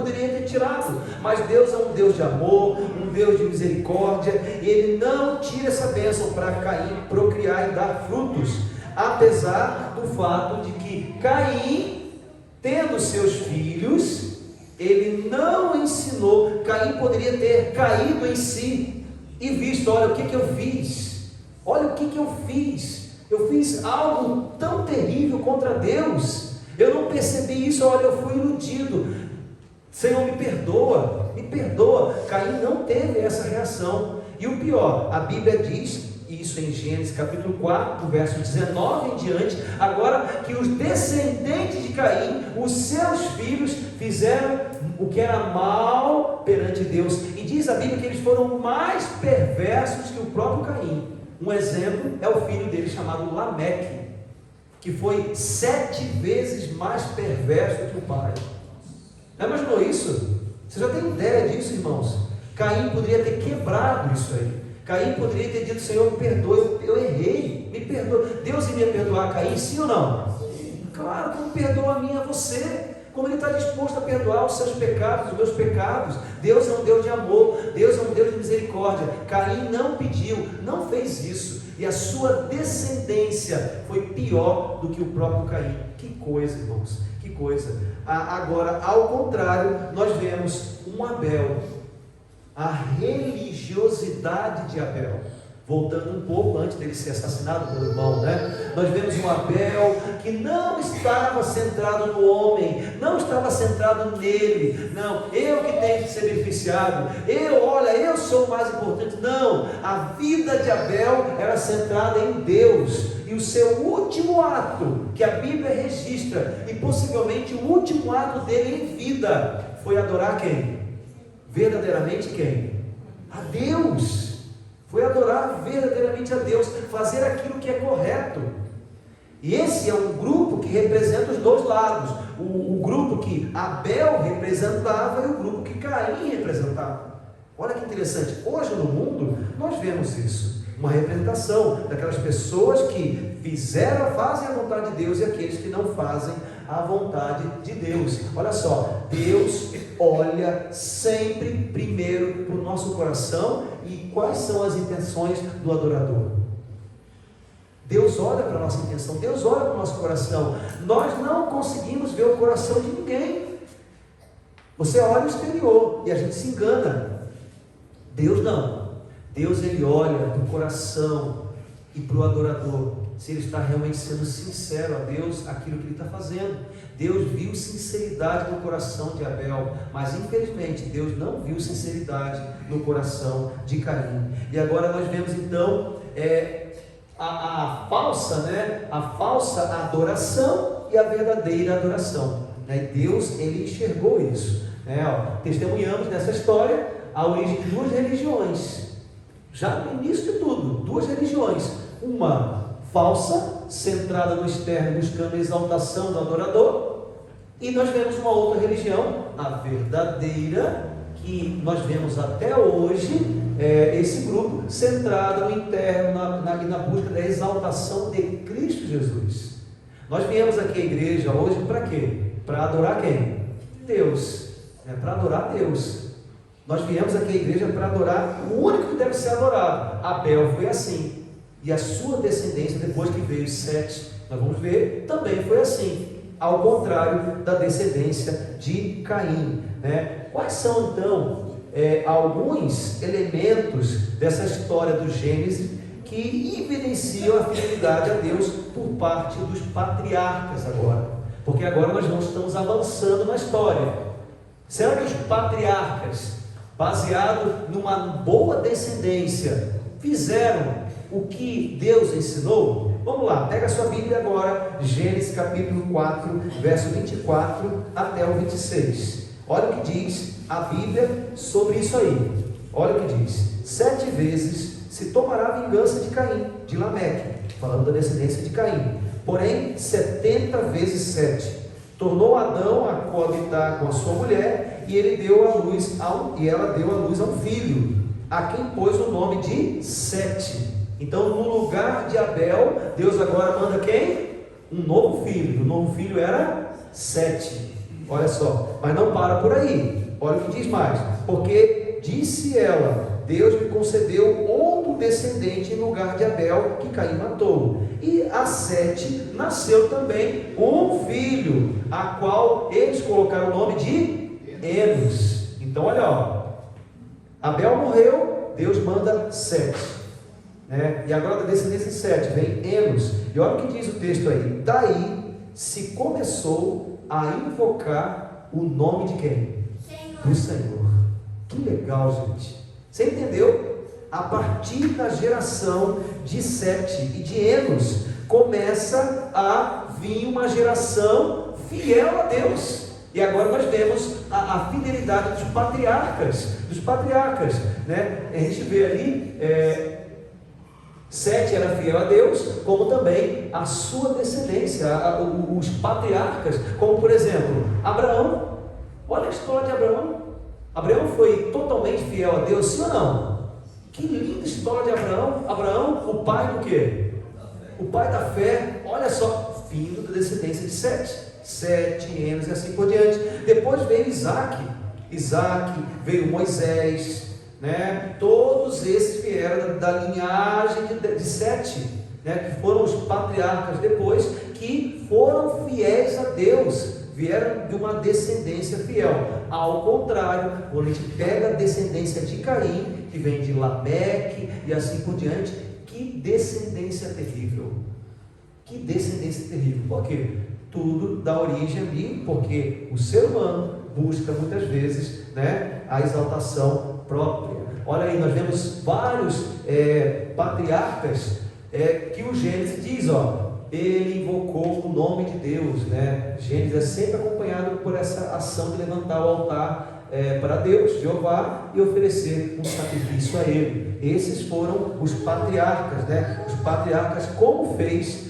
mas Deus é um Deus de amor, um Deus de misericórdia, e Ele não tira essa bênção para Caim procriar e dar frutos, apesar do fato de que Caim, tendo seus filhos, ele não ensinou. Caim poderia ter caído em si e visto: olha o que eu fiz, olha o que eu fiz, eu fiz algo tão terrível contra Deus, eu não percebi isso, olha, eu fui iludido, Senhor, me perdoa. Caim não teve essa reação. E o pior, a Bíblia diz isso em Gênesis capítulo 4, do verso 19 em diante, agora que os descendentes de Caim, os seus filhos, fizeram o que era mal perante Deus, e diz a Bíblia que eles foram mais perversos que o próprio Caim. Um exemplo é o filho dele chamado Lameque, que foi 7 vezes mais perverso que o pai. Já imaginou isso? Você já tem ideia disso, irmãos? Caim poderia ter quebrado isso aí. Caim poderia ter dito: Senhor, me perdoe, eu errei, me perdoe. Deus iria perdoar Caim, sim ou não? Sim. Claro, como perdoa a mim e a você, como Ele está disposto a perdoar os seus pecados, os meus pecados. Deus é um Deus de amor, Deus é um Deus de misericórdia. Caim não pediu, não fez isso, e a sua descendência foi pior do que o próprio Caim. Que coisa, irmãos, que coisa. Agora, ao contrário, nós vemos um Abel, a religiosidade de Abel. Voltando um pouco antes dele ser assassinado pelo irmão, né? Nós vemos um Abel que não estava centrado no homem, não estava centrado nele. Não, eu que tenho que ser beneficiado, eu sou o mais importante. Não, a vida de Abel era centrada em Deus. E o seu último ato, que a Bíblia registra, e possivelmente o último ato dele em vida, foi adorar quem? Verdadeiramente quem? A Deus. Foi adorar verdadeiramente a Deus, fazer aquilo que é correto. E esse é um grupo que representa os dois lados, o grupo que Abel representava e o grupo que Caim representava. Olha que interessante, hoje no mundo nós vemos isso, uma representação daquelas pessoas que fazem a vontade de Deus e aqueles que não fazem a vontade de Deus. Olha só, Deus olha sempre primeiro para o nosso coração e quais são as intenções do adorador. Deus olha para a nossa intenção, Deus olha para o nosso coração. Nós não conseguimos ver o coração de ninguém. Você olha o exterior e a gente se engana. Deus não. Deus, Ele olha para o coração e para o adorador, se ele está realmente sendo sincero a Deus, aquilo que ele está fazendo. Deus viu sinceridade no coração de Abel, mas infelizmente Deus não viu sinceridade no coração de Caim. E agora nós vemos então a falsa adoração e a verdadeira adoração. Deus, Ele enxergou isso. Testemunhamos nessa história a origem de 2 religiões. Já no início de tudo, 2 religiões. Uma falsa, centrada no externo, buscando a exaltação do adorador, e nós vemos uma outra religião, a verdadeira, que nós vemos até hoje, esse grupo centrado no interno, na busca da exaltação de Cristo Jesus. Nós viemos aqui à igreja hoje para quê? Para adorar quem? Deus, para adorar Deus. Nós viemos aqui à igreja para adorar o único que deve ser adorado. Abel foi assim, e a sua descendência, depois que veio Sete, nós vamos ver, também foi assim, ao contrário da descendência de Caim, Quais são então alguns elementos dessa história do Gênesis que evidenciam a fidelidade a Deus por parte dos patriarcas agora. Porque agora nós não estamos avançando na história. Será que os patriarcas, baseado numa boa descendência, fizeram o que Deus ensinou? Vamos lá, pega a sua Bíblia agora, Gênesis capítulo 4, verso 24 até o 26. Olha o que diz a Bíblia sobre isso aí. Olha o que diz: 7 vezes se tomará a vingança de Caim, de Lameque, falando da descendência de Caim. Porém, 70 vezes 7. Tornou Adão a coabitar com a sua mulher, e ela deu à luz a um filho, a quem pôs o nome de Sete. Então, no lugar de Abel, Deus agora manda quem? Um novo filho. O novo filho era Sete. Olha só, mas não para por aí. Olha o que diz mais: porque disse ela, Deus me concedeu outro descendente em lugar de Abel, que Caim matou. E a Sete nasceu também um filho, a qual eles colocaram o nome de Enos. Então olha, ó, Abel morreu, Deus manda Sete, né? E agora da descendência de Sete vem Enos. E olha o que diz o texto aí: daí se começou a invocar o nome de quem? Do Senhor. Que legal, gente. Você entendeu? A partir da geração de Sete e de Enos, começa a vir uma geração fiel a Deus. E agora nós vemos a fidelidade dos patriarcas, né? A gente vê ali, Sete era fiel a Deus, como também a sua descendência, os patriarcas, como por exemplo, Abraão. Olha a história de Abraão. Abraão foi totalmente fiel a Deus, sim ou não? Que linda história de Abraão. Abraão, o pai do quê? O pai da fé. Olha só, filho da descendência de Sete, Enos e assim por diante. Depois veio Isaac, veio Moisés, né? Todos esses vieram da linhagem de Sete, né? Que foram os patriarcas depois, que foram fiéis a Deus, vieram de uma descendência fiel. Ao contrário, quando a gente pega a descendência de Caim, que vem de Lameque e assim por diante, que descendência terrível. Que descendência terrível. Por quê? Tudo dá origem ali, porque o ser humano busca muitas vezes, né, a exaltação própria. Olha aí, nós vemos vários patriarcas que o Gênesis diz, ó, ele invocou o nome de Deus, né? Gênesis é sempre acompanhado por essa ação de levantar o altar para Deus, Jeová, e oferecer um sacrifício a Ele. Esses foram os patriarcas, né? Os patriarcas, como fez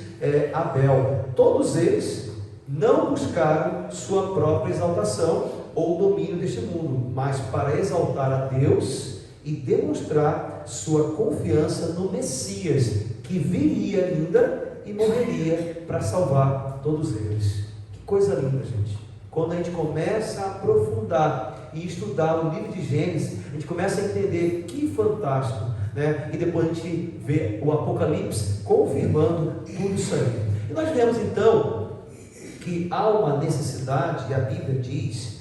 Abel. Todos eles não buscaram sua própria exaltação ou domínio deste mundo, mas para exaltar a Deus e demonstrar sua confiança no Messias, que viria ainda e morreria para salvar todos eles. Que coisa linda, gente. Quando a gente começa a aprofundar e estudar o livro de Gênesis, a gente começa a entender que fantástico, né? E depois a gente vê o Apocalipse confirmando tudo isso aí. E nós vemos então que há uma necessidade, e a Bíblia diz,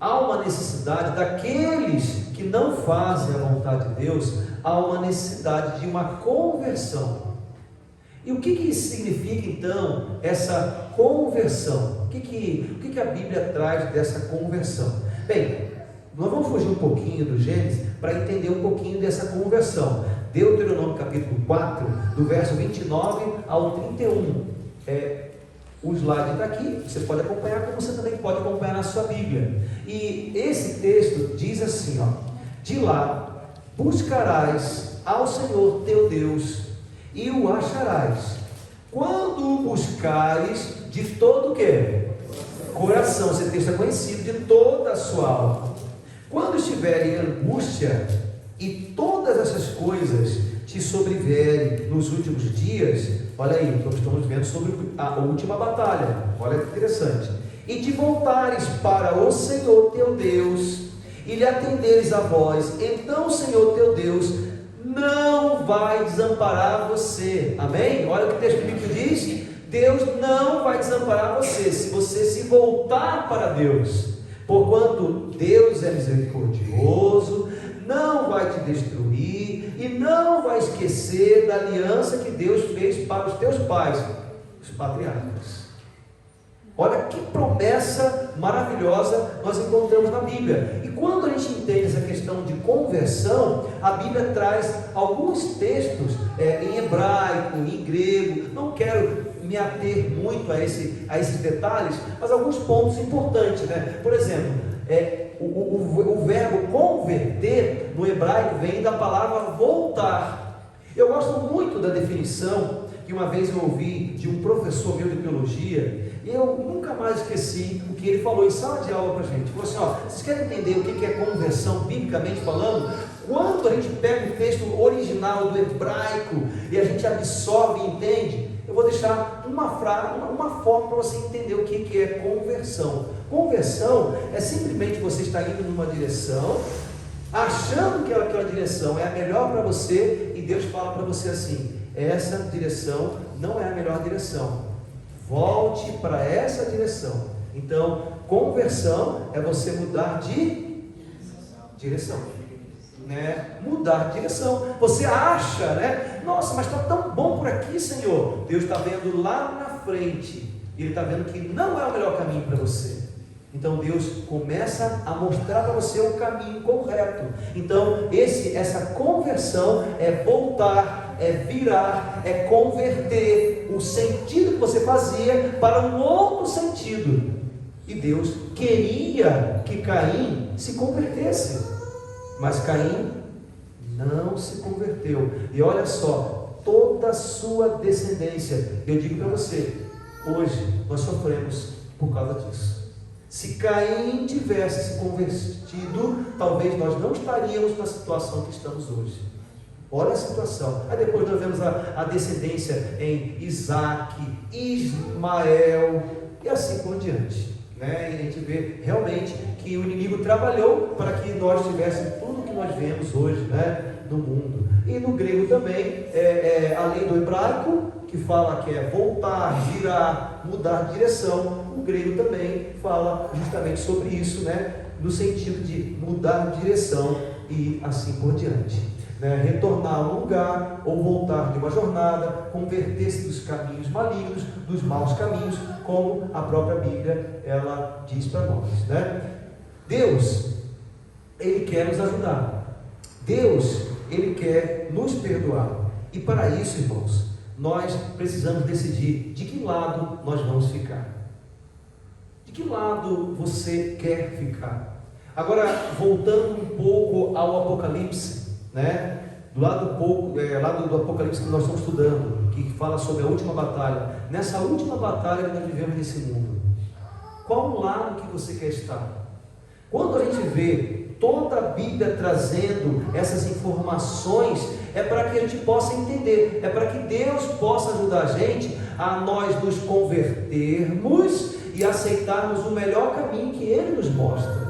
há uma necessidade daqueles que não fazem a vontade de Deus, há uma necessidade de uma conversão. E o que significa então essa conversão? O que a Bíblia traz dessa conversão? Bem, nós vamos fugir um pouquinho do Gênesis para entender um pouquinho dessa conversão. Deuteronômio capítulo 4, do verso 29 ao 31. O slide está aqui, você pode acompanhar, como você também pode acompanhar na sua Bíblia. E esse texto diz assim, ó: de lá buscarás ao Senhor teu Deus e o acharás, quando o buscares de todo o quê? Coração. Esse texto é conhecido, de toda a sua alma. Quando estiver em angústia e todas essas coisas te sobreviverem nos últimos dias, olha aí, nós estamos vendo sobre a última batalha, olha que interessante, e te voltares para o Senhor teu Deus e lhe atenderes a voz, então o Senhor teu Deus não vai desamparar você. Amém? Olha o que o texto bíblico diz: Deus não vai desamparar você, se você se voltar para Deus. Porquanto Deus é misericordioso, não vai te destruir e não vai esquecer da aliança que Deus fez para os teus pais, os patriarcas. Olha que promessa maravilhosa nós encontramos na Bíblia. E quando a gente entende essa questão de conversão, a Bíblia traz alguns textos em hebraico, em grego. Não quero me ater muito a esses detalhes, mas alguns pontos importantes, né? Por exemplo, o verbo converter no hebraico vem da palavra voltar. Eu gosto muito da definição que uma vez eu ouvi de um professor meu de teologia, e eu nunca mais esqueci o que ele falou em sala de aula para a gente. Ele falou assim: vocês querem entender o que é conversão biblicamente falando? Quando a gente pega o texto original do hebraico e a gente absorve e entende, eu vou deixar uma forma para você entender o que é conversão. Conversão é simplesmente você estar indo numa direção, achando que aquela direção é a melhor para você, e Deus fala para você assim: essa direção não é a melhor direção, volte para essa direção. Então, conversão é você mudar de direção, né? Mudar de direção. Você acha, né? Nossa, mas está tão bom por aqui, Senhor. Deus está vendo lá na frente, e Ele está vendo que não é o melhor caminho para você. Então Deus começa a mostrar para você o caminho correto. Então essa conversão é voltar, é virar, é converter o sentido que você fazia para um outro sentido. E Deus queria que Caim se convertesse, mas Caim não se converteu. E olha só, toda a sua descendência, eu digo para você, hoje nós sofremos por causa disso. Se Caim tivesse se convertido, talvez nós não estaríamos na situação que estamos hoje. Olha a situação. Aí depois nós vemos a descendência em Isaac, Ismael e assim por diante, né? E a gente vê realmente que o inimigo trabalhou para que nós tivéssemos tudo que nós vemos hoje, né, no mundo. E no grego também, além do hebraico, que fala que é voltar, girar, mudar de direção, o grego também fala justamente sobre isso, né? No sentido de mudar de direção e assim por diante, né? Retornar a um lugar ou voltar de uma jornada, converter-se dos caminhos malignos, dos maus caminhos, como a própria Bíblia ela diz para nós, né? Deus, Ele quer nos ajudar. Deus, Ele quer nos perdoar. E para isso, irmãos, nós precisamos decidir de que lado nós vamos ficar. De que lado você quer ficar? Agora, voltando um pouco ao Apocalipse, né? Lado do Apocalipse que nós estamos estudando, que fala sobre a última batalha. Nessa última batalha que nós vivemos nesse mundo, qual o lado que você quer estar? Quando a gente vê toda a Bíblia trazendo essas informações, é para que a gente possa entender, é para que Deus possa ajudar a gente a nós nos convertermos e aceitarmos o melhor caminho que Ele nos mostra.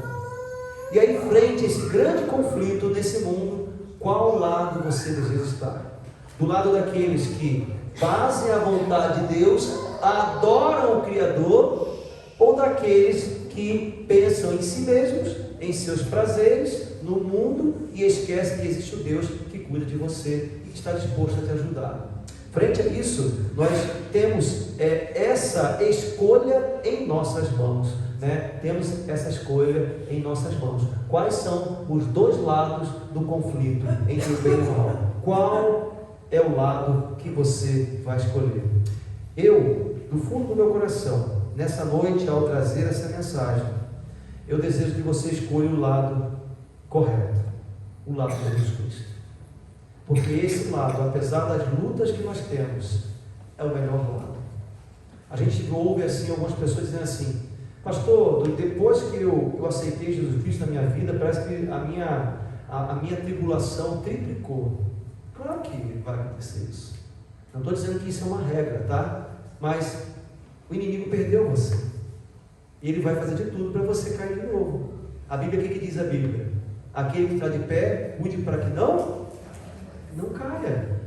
E aí, frente a esse grande conflito nesse mundo, qual lado você deseja estar? Do lado daqueles que fazem a vontade de Deus, adoram o Criador, ou daqueles que pensam em si mesmos, em seus prazeres, no mundo, e esquecem que existe o Deus que cuida de você e que está disposto a te ajudar? Frente a isso, nós temos essa escolha em nossas mãos, né? Temos essa escolha em nossas mãos. Quais são os dois lados do conflito entre o bem e o mal? Qual é o lado que você vai escolher? Eu, do fundo do meu coração, nessa noite, ao trazer essa mensagem, eu desejo que você escolha o lado correto, o lado de Jesus Cristo. Porque esse lado, apesar das lutas que nós temos, é o melhor lado. A gente ouve assim algumas pessoas dizendo assim: pastor, depois que eu aceitei Jesus Cristo na minha vida, parece que a minha tribulação triplicou. Claro que vai acontecer isso. Não estou dizendo que isso é uma regra, tá? Mas o inimigo perdeu você. Ele vai fazer de tudo para você cair de novo. A Bíblia, o que diz a Bíblia? Aquele que está de pé, cuide para que não caia.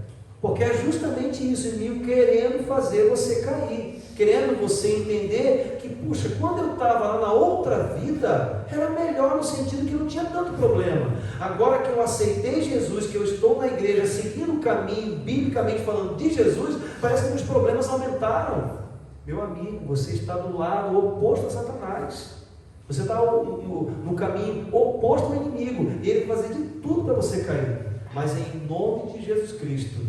Porque é justamente isso, o inimigo querendo fazer você cair, querendo você entender que puxa, quando eu estava lá na outra vida, era melhor no sentido que não tinha tanto problema. Agora que eu aceitei Jesus, que eu estou na igreja seguindo o caminho, biblicamente falando de Jesus, parece que meus problemas aumentaram. Meu amigo, você está do lado oposto a Satanás. Você está no caminho oposto ao inimigo. E ele vai fazer de tudo para você cair. Mas em nome de Jesus Cristo,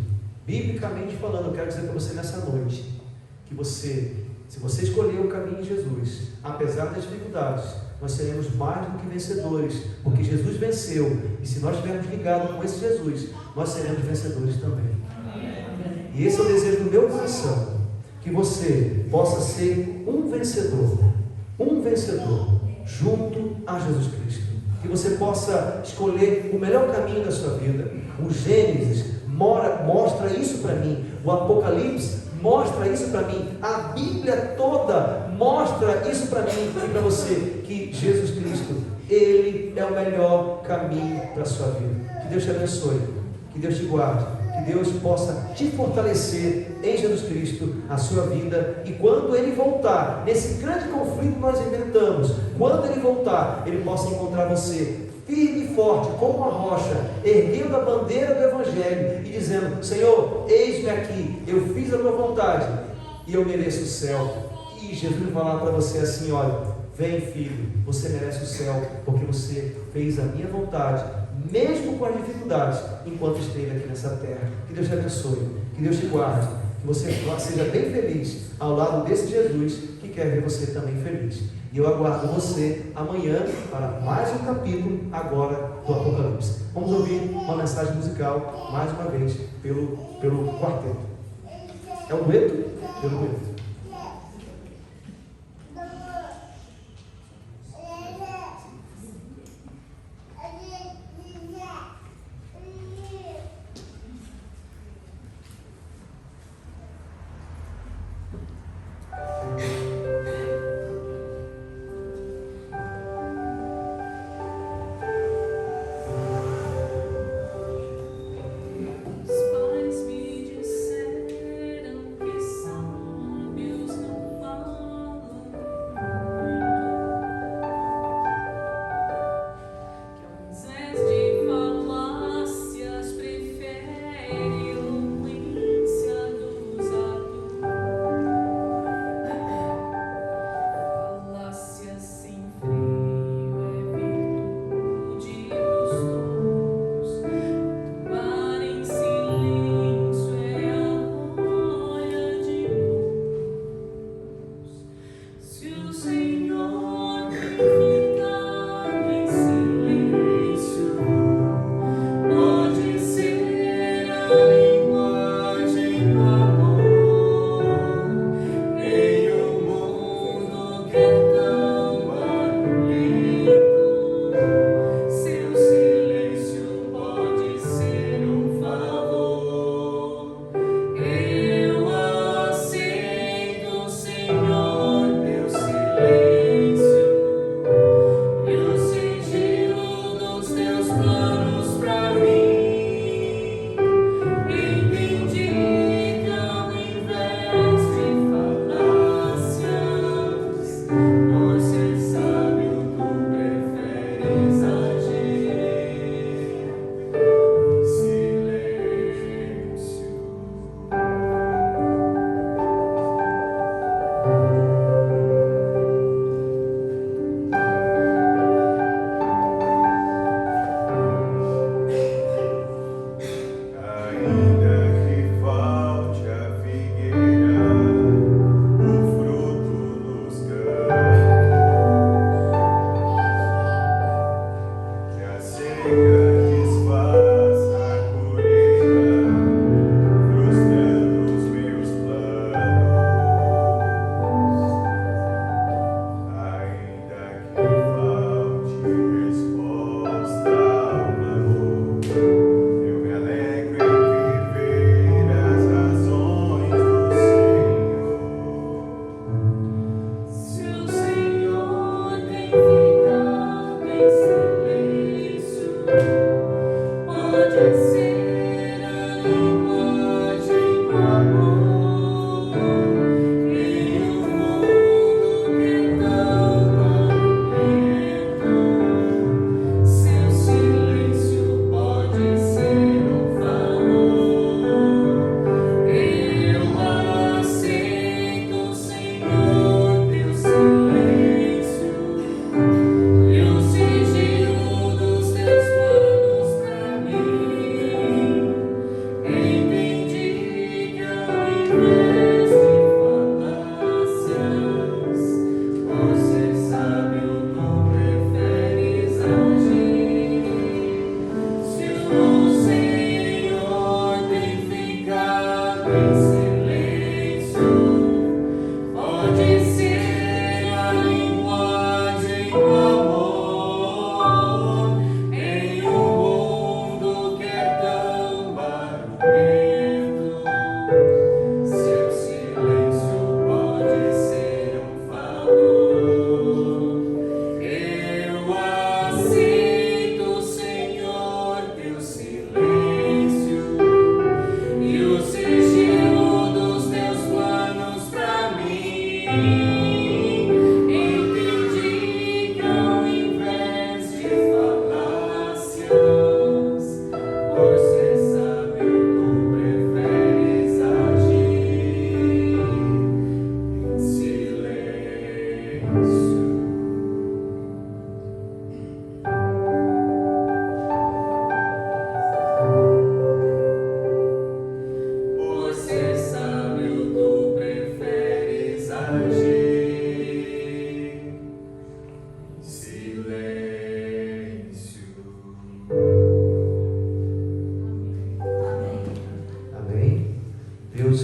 biblicamente falando, eu quero dizer para você nessa noite, que você, se você escolher o caminho de Jesus, apesar das dificuldades, nós seremos mais do que vencedores, porque Jesus venceu. E se nós estivermos ligados com esse Jesus, nós seremos vencedores também. E esse é o desejo do meu coração, que você possa ser um vencedor junto a Jesus Cristo, que você possa escolher o melhor caminho da sua vida. O Gênesis mostra isso para mim, o Apocalipse mostra isso para mim, a Bíblia toda mostra isso para mim e para você, que Jesus Cristo, Ele é o melhor caminho para a sua vida. Que Deus te abençoe, que Deus te guarde, que Deus possa te fortalecer em Jesus Cristo, a sua vida, e quando Ele voltar, nesse grande conflito que nós inventamos, quando Ele voltar, Ele possa encontrar você firme e forte, como uma rocha, erguendo a bandeira do Evangelho e dizendo: Senhor, eis-me aqui, eu fiz a tua vontade e eu mereço o céu. E Jesus vai falar para você assim: olha, vem filho, você merece o céu, porque você fez a minha vontade, mesmo com as dificuldades, enquanto esteve aqui nessa terra. Que Deus te abençoe, que Deus te guarde, que você seja bem feliz ao lado desse Jesus que quer ver você também feliz. E eu aguardo você amanhã para mais um capítulo agora do Apocalipse. Vamos ouvir uma mensagem musical mais uma vez pelo quarteto. É um dueto? Pelo dueto. Os pais me disseram que só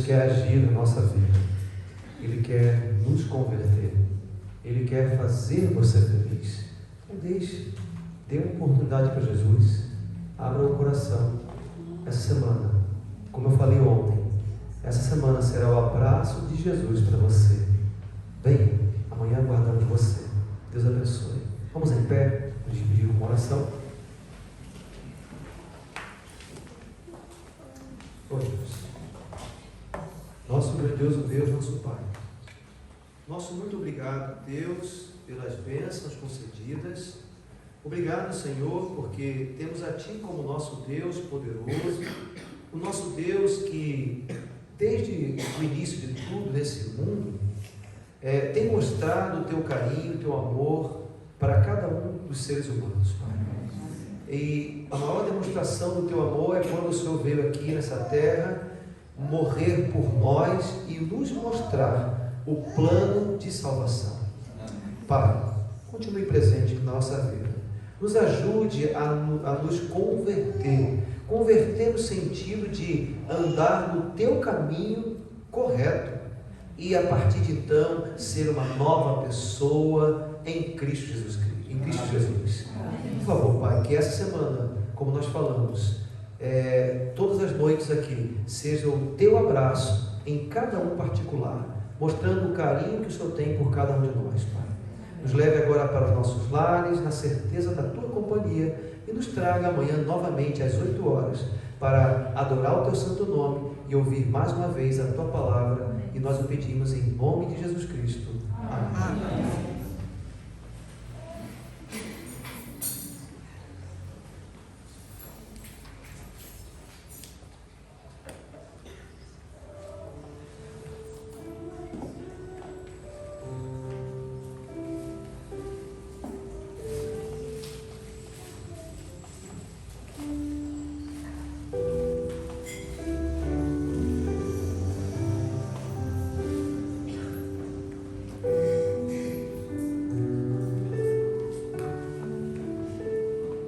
quer agir na nossa vida. Ele quer nos converter. Ele quer fazer você feliz. Não deixe. Dê uma oportunidade para Jesus. Abra o coração. Essa semana, como eu falei ontem, essa semana será o abraço de Jesus para você. Bem, amanhã aguardamos você. Deus abençoe. Vamos em pé, nos despedir com uma oração. Oremos. Nosso grandioso Deus, nosso Pai. Nosso muito obrigado, Deus, pelas bênçãos concedidas. Obrigado, Senhor, porque temos a Ti como nosso Deus poderoso, o nosso Deus que, desde o início de tudo nesse mundo, tem mostrado o Teu carinho, o Teu amor para cada um dos seres humanos, Pai. E a maior demonstração do Teu amor é quando o Senhor veio aqui nessa terra morrer por nós e nos mostrar o plano de salvação. Pai, continue presente na nossa vida. Nos ajude a nos converter no sentido de andar no Teu caminho correto e a partir de então ser uma nova pessoa em Cristo Jesus. Por favor, Pai, que essa semana, como nós falamos, todas as noites aqui, seja o Teu abraço em cada um particular, mostrando o carinho que o Senhor tem por cada um de nós, Pai. Nos leve agora para os nossos lares, na certeza da Tua companhia, e nos traga amanhã novamente às 8 horas, para adorar o Teu santo nome e ouvir mais uma vez a Tua palavra, e nós o pedimos em nome de Jesus Cristo. Amém.